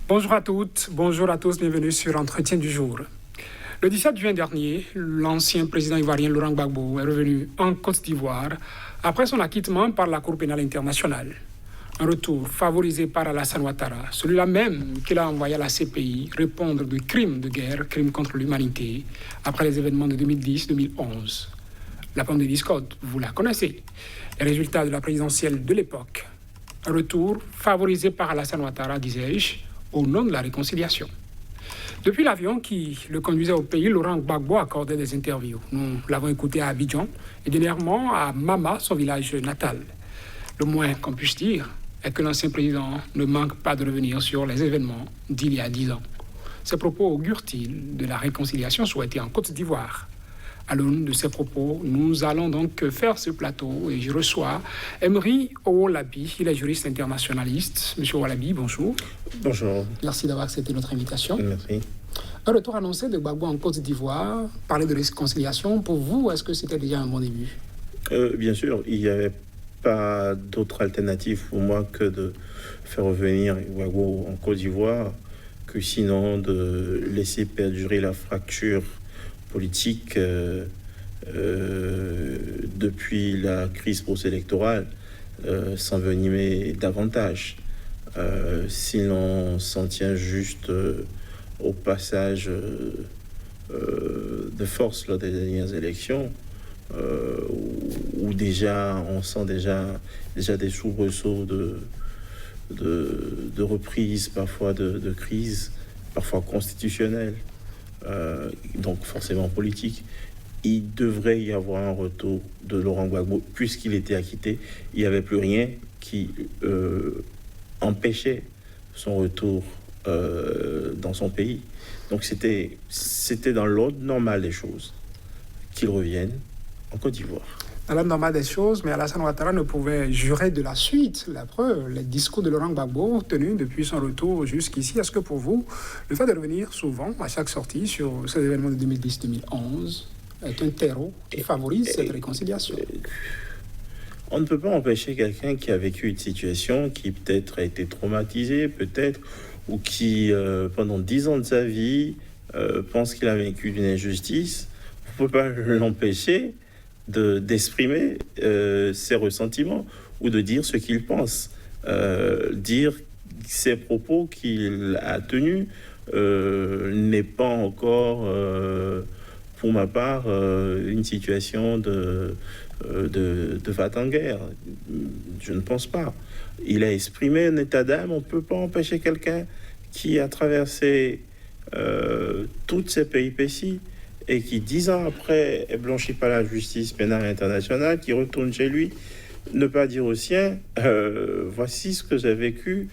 Bonjour à toutes, bonjour à tous, bienvenue sur Entretien du jour. Le 17 juin dernier, l'ancien président ivoirien Laurent Gbagbo est revenu en Côte d'Ivoire après son acquittement par la Cour pénale internationale. Un retour favorisé par Alassane Ouattara, celui-là même qu'il a envoyé à la CPI répondre de crimes de guerre, crimes contre l'humanité, après les événements de 2010-2011. La pomme de discorde, vous la connaissez. Les résultats de la présidentielle de l'époque. Un retour favorisé par Alassane Ouattara, disais-je, au nom de la réconciliation. Depuis l'avion qui le conduisait au pays, Laurent Gbagbo accordait des interviews. Nous l'avons écouté à Abidjan et dernièrement à Mama, son village natal. Le moins qu'on puisse dire est que l'ancien président ne manque pas de revenir sur les événements d'il y a 10 ans. Ces propos augurent-ils de la réconciliation souhaitée en Côte d'Ivoire? À l'aune de ces propos, nous allons donc faire ce plateau et je reçois Emery Owolabi, il est juriste internationaliste. Monsieur Owolabi, bonjour. Bonjour. Merci d'avoir accepté notre invitation. Merci. Un retour annoncé de Gbagbo en Côte d'Ivoire, parler de réconciliation, pour vous, est-ce que c'était déjà un bon début? Bien sûr, il n'y avait pas d'autre alternative pour moi que de faire revenir Gbagbo en Côte d'Ivoire, que sinon de laisser perdurer la fracture politique depuis la crise post-électorale s'envenimer davantage. Si l'on s'en tient juste au passage de force lors des dernières élections, où déjà on sent déjà des soubresauts de reprise, parfois de crise, parfois constitutionnelle. Donc forcément politique, il devrait y avoir un retour de Laurent Gbagbo puisqu'il était acquitté. Il n'y avait plus rien qui empêchait son retour dans son pays. Donc c'était dans l'ordre normal des choses qu'il revienne en Côte d'Ivoire. Dans l'ordre normal des choses, mais Alassane Ouattara ne pouvait jurer de la suite. La preuve, les discours de Laurent Gbagbo tenus depuis son retour jusqu'ici. Est-ce que pour vous, le fait de revenir souvent à chaque sortie sur ces événements de 2010-2011 est un terreau qui favorise cette réconciliation? On ne peut pas empêcher quelqu'un qui a vécu une situation qui peut-être a été traumatisé, peut-être, ou qui, pendant 10 ans de sa vie, pense qu'il a vécu d'une injustice. On ne peut pas l'empêcher d'exprimer ses ressentiments ou de dire ce qu'il pense, dire ses propos qu'il a tenus n'est pas encore, pour ma part, une situation de va-t-en-guerre. Je ne pense pas. Il a exprimé un état d'âme. On ne peut pas empêcher quelqu'un qui a traversé toutes ces péripéties et qui, 10 ans après, est blanchi par la justice pénale internationale, qui retourne chez lui, ne pas dire aux siens, voici ce que j'ai vécu,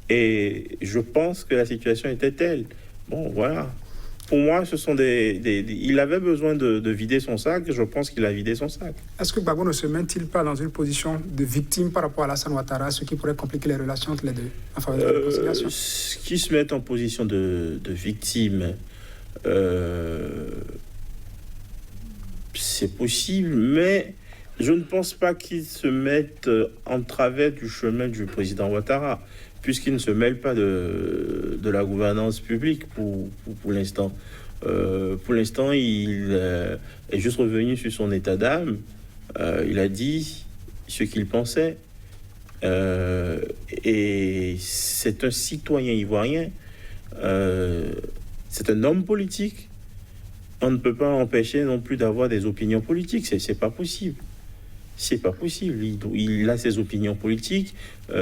et je pense que la situation était telle. Bon, voilà. Pour moi, ce sont il avait besoin de vider son sac, et je pense qu'il a vidé son sac. Est-ce que Gbagbo ne se met-il pas dans une position de victime par rapport à Alassane Ouattara, ce qui pourrait compliquer les relations entre les deux, en faveur de la réconciliation? Qui se met en position de victime, c'est possible, mais je ne pense pas qu'il se mette en travers du chemin du président Ouattara, puisqu'il ne se mêle pas de la gouvernance publique pour l'instant. Pour l'instant, il est juste revenu sur son état d'âme. Il a dit ce qu'il pensait. Et c'est un citoyen ivoirien. C'est un homme politique. On ne peut pas empêcher non plus d'avoir des opinions politiques. C'est pas possible. C'est pas possible. Il a ses opinions politiques. Dans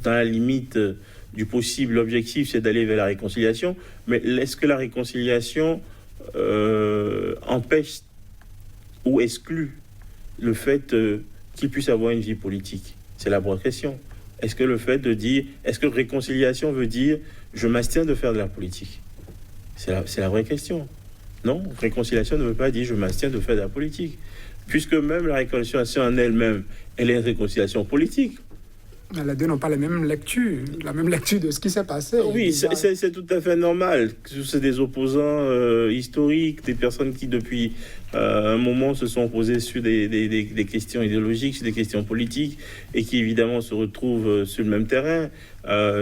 la limite du possible, l'objectif, c'est d'aller vers la réconciliation. Mais est-ce que la réconciliation empêche ou exclut le fait qu'il puisse avoir une vie politique? C'est la vraie question. Est-ce que le fait de dire... Est-ce que réconciliation veut dire je m'abstiens de faire de la politique? C'est la vraie question. Non, réconciliation ne veut pas dire je m'abstiens de faire de la politique. Puisque même la réconciliation en elle-même, elle est une réconciliation politique. Les deux n'ont pas la même lecture de ce qui s'est passé. Oui, c'est tout à fait normal. C'est des opposants historiques, des personnes qui, depuis un moment, se sont opposées sur des questions idéologiques, sur des questions politiques, et qui, évidemment, se retrouvent sur le même terrain.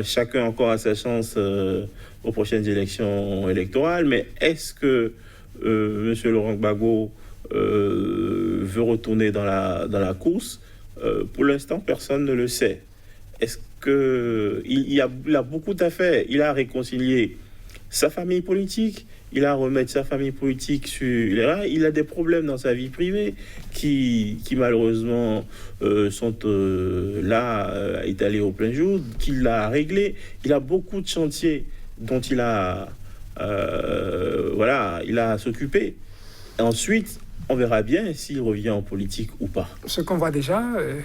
Chacun encore a sa chance aux prochaines élections électorales. Mais est-ce que M. Laurent Gbagbo veut retourner dans la course? Pour l'instant, personne ne le sait. Est-ce qu'il a beaucoup à faire? Il a réconcilié sa famille politique, il a à remettre sa famille politique sur les rails. Il a des problèmes dans sa vie privée qui malheureusement sont là, étalés au plein jour, qu'il a réglé. Il a beaucoup de chantiers dont il a à s'occuper. Ensuite, on verra bien s'il revient en politique ou pas. Ce qu'on voit déjà,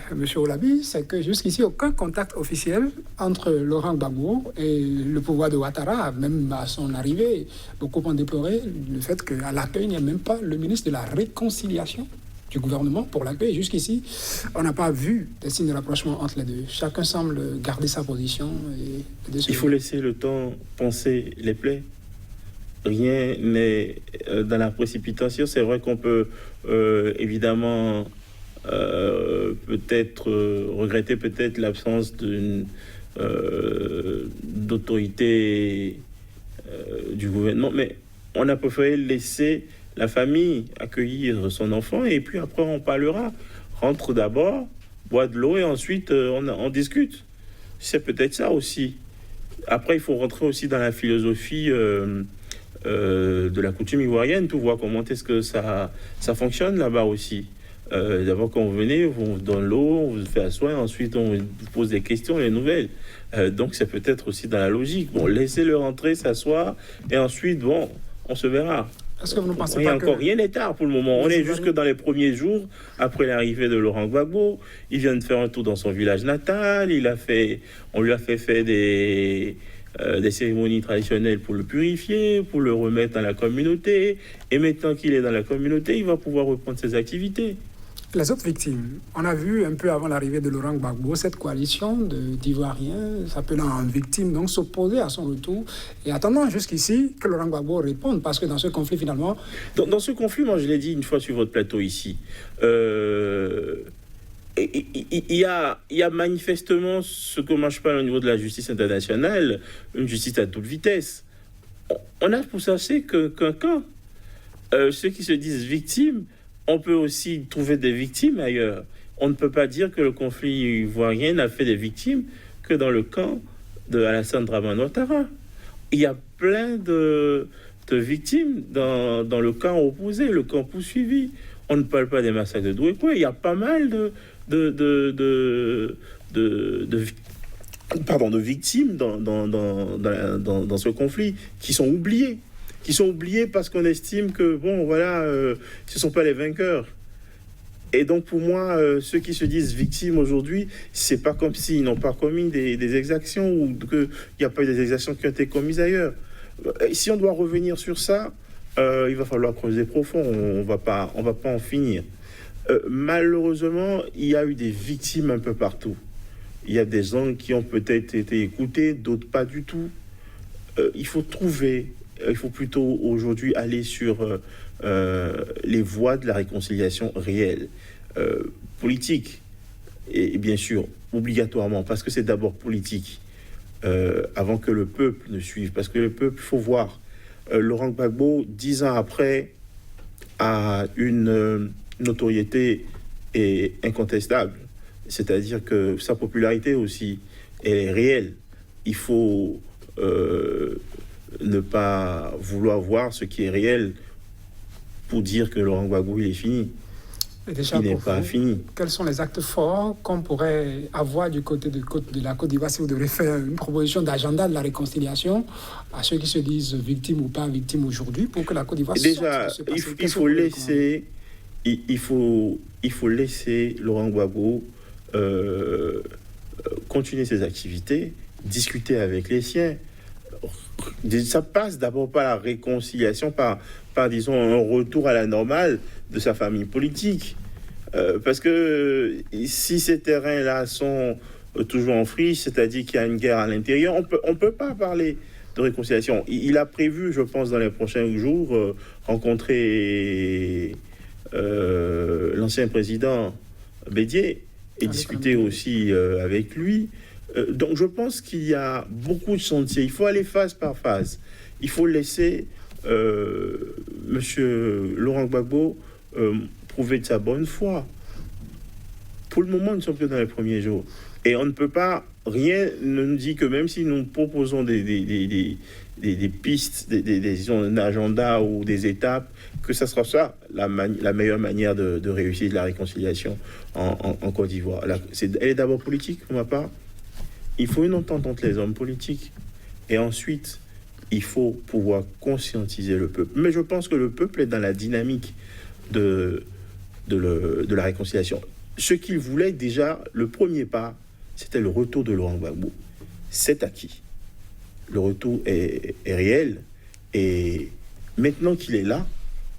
M. Olabi, c'est que jusqu'ici, aucun contact officiel entre Laurent Gbagbo et le pouvoir de Ouattara, même à son arrivée. Beaucoup ont déploré le fait qu'à l'accueil, il n'y a même pas le ministre de la Réconciliation du gouvernement pour l'accueil. Jusqu'ici, on n'a pas vu des signes de rapprochement entre les deux. Chacun semble garder sa position. Il faut laisser le temps penser les plaies. Rien n'est dans la précipitation. C'est vrai qu'on peut évidemment peut-être regretter peut-être l'absence d'autorité du gouvernement, mais on a préféré laisser la famille accueillir son enfant et puis après on parlera. Rentre d'abord, bois de l'eau et ensuite on discute. C'est peut-être ça aussi. Après, il faut rentrer aussi dans la philosophie de la coutume ivoirienne, pour voir comment est-ce que ça fonctionne là-bas aussi. D'abord, quand vous venez, on vous donne l'eau, on vous fait asseoir, ensuite on vous pose des questions, les nouvelles. Donc c'est peut-être aussi dans la logique. Bon, laissez-le rentrer, s'asseoir, et ensuite, bon, on se verra. Est-ce que vous ne pensez pas que... Rien n'est tard pour le moment. On est jusque dans les premiers jours, après l'arrivée de Laurent Gbagbo. Il vient de faire un tour dans son village natal, on lui a fait faire des cérémonies traditionnelles pour le purifier, pour le remettre dans la communauté. Et maintenant qu'il est dans la communauté, il va pouvoir reprendre ses activités. Les autres victimes, on a vu un peu avant l'arrivée de Laurent Gbagbo cette coalition d'Ivoiriens s'appelant victimes, donc s'opposer à son retour et attendant jusqu'ici que Laurent Gbagbo réponde, parce que dans ce conflit finalement... Dans ce conflit, moi je l'ai dit une fois sur votre plateau ici, il y a manifestement ce que moi je parle au niveau de la justice internationale, une justice à toute vitesse. On a pour sachez qu'un camp, ceux qui se disent victimes, on peut aussi trouver des victimes ailleurs. On ne peut pas dire que le conflit ivoirien n'a fait des victimes que dans le camp de Alassane Dramane Ouattara. Il y a plein de victimes dans le camp opposé, le camp poursuivi. On ne parle pas des massacres de Douékoué. Il y a pas mal de victimes dans ce conflit qui sont oubliées. Parce qu'on estime que, bon, voilà, ce ne sont pas les vainqueurs. Et donc, pour moi, ceux qui se disent victimes aujourd'hui, c'est pas comme s'ils n'ont pas commis des exactions ou qu'il n'y a pas eu des exactions qui ont été commises ailleurs. Si on doit revenir sur ça, il va falloir creuser profond. On va pas en finir. Malheureusement, il y a eu des victimes un peu partout. Il y a des gens qui ont peut-être été écoutés, d'autres pas du tout. Il faut plutôt aujourd'hui aller sur les voies de la réconciliation réelle, politique, et bien sûr, obligatoirement, parce que c'est d'abord politique, avant que le peuple ne suive. Parce que le peuple, il faut voir, Laurent Gbagbo, 10 ans après, a une notoriété incontestable. C'est-à-dire que sa popularité aussi est réelle. Il faut... ne pas vouloir voir ce qui est réel pour dire que Laurent Gbagbo il est fini. Il n'est pas fini. Quels sont les actes forts qu'on pourrait avoir du côté de la Côte d'Ivoire si vous devrez faire une proposition d'agenda de la réconciliation à ceux qui se disent victimes ou pas victimes aujourd'hui pour que la Côte d'Ivoire déjà sorte de ce passé? Il faut laisser Laurent Gbagbo continuer ses activités, discuter avec les siens. Ça passe d'abord par la réconciliation, par disons, un retour à la normale de sa famille politique. Parce que si ces terrains-là sont toujours en friche, c'est-à-dire qu'il y a une guerre à l'intérieur. On peut pas parler de réconciliation. Il a prévu, je pense, dans les prochains jours, rencontrer l'ancien président Bédié et discuter aussi avec lui. Donc je pense qu'il y a beaucoup de chantiers. Il faut aller phase par phase. Il faut laisser Monsieur Laurent Gbagbo prouver de sa bonne foi. Pour le moment, nous ne sommes que dans les premiers jours. Et on ne peut pas, rien ne nous dit que même si nous proposons des pistes, disons, un agenda ou des étapes, que ça sera ça la meilleure manière de réussir la réconciliation en Côte d'Ivoire. Elle est d'abord politique, pour ma part. Il faut une entente entre les hommes politiques. Et ensuite, il faut pouvoir conscientiser le peuple. Mais je pense que le peuple est dans la dynamique de la réconciliation. Ce qu'il voulait déjà, le premier pas, c'était le retour de Laurent Gbagbo. C'est acquis. Le retour est réel. Et maintenant qu'il est là,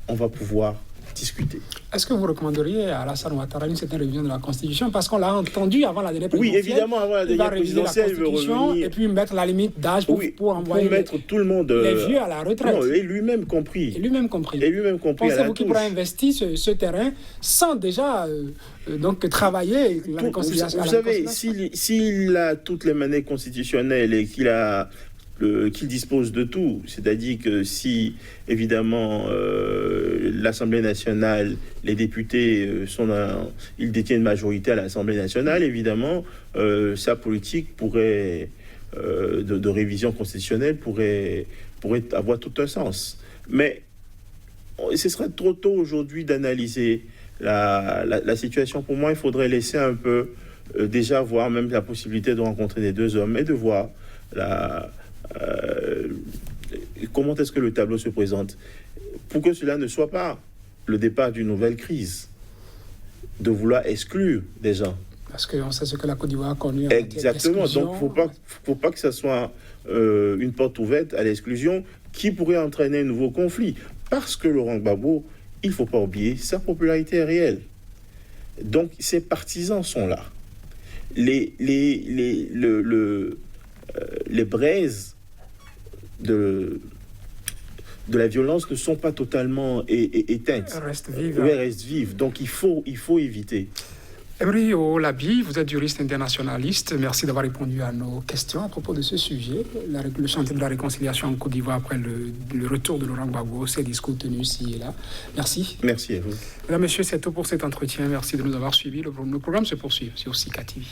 on va pouvoir discuter. Est-ce que vous recommanderiez à Alassane Ouattara une certaine révision de la Constitution? Parce qu'on l'a entendu avant la dernière présidentielle. Oui, évidemment, avant la dernière présidentielle, il veut revenir. Et puis mettre la limite d'âge pour envoyer mettre tout le monde, les vieux à la retraite. Non, et lui-même compris. Pensez-vous qu'il pourra investir ce terrain sans déjà donc travailler la réconciliation? Vous savez, s'il a toutes les manières constitutionnelles et qu'il dispose de tout, c'est-à-dire que si, évidemment, l'Assemblée nationale, les députés, ils détiennent une majorité à l'Assemblée nationale, évidemment, sa politique pourrait, de révision constitutionnelle pourrait avoir tout un sens. Mais ce serait trop tôt aujourd'hui d'analyser la situation. Pour moi, il faudrait laisser un peu, déjà voir même la possibilité de rencontrer les deux hommes et de voir comment est-ce que le tableau se présente pour que cela ne soit pas le départ d'une nouvelle crise, de vouloir exclure des gens. Parce qu'on sait ce que la Côte d'Ivoire a connu. Exactement, donc faut pas que ça soit une porte ouverte à l'exclusion qui pourrait entraîner un nouveau conflit. Parce que Laurent Gbagbo, il ne faut pas oublier, sa popularité est réelle. Donc ses partisans sont là. Les braises de la violence ne sont pas totalement éteintes. Restent vives. Donc il faut éviter. Emery Olabi, vous êtes juriste internationaliste. Merci d'avoir répondu à nos questions à propos de ce sujet. Le chantier de la réconciliation en Côte d'Ivoire après le retour de Laurent Gbagbo, ces discours tenus ici et là. Merci. Merci à vous. Mesdames, Messieurs, c'est tout pour cet entretien. Merci de nous avoir suivis. Nos programmes se poursuivent sur Sika TV.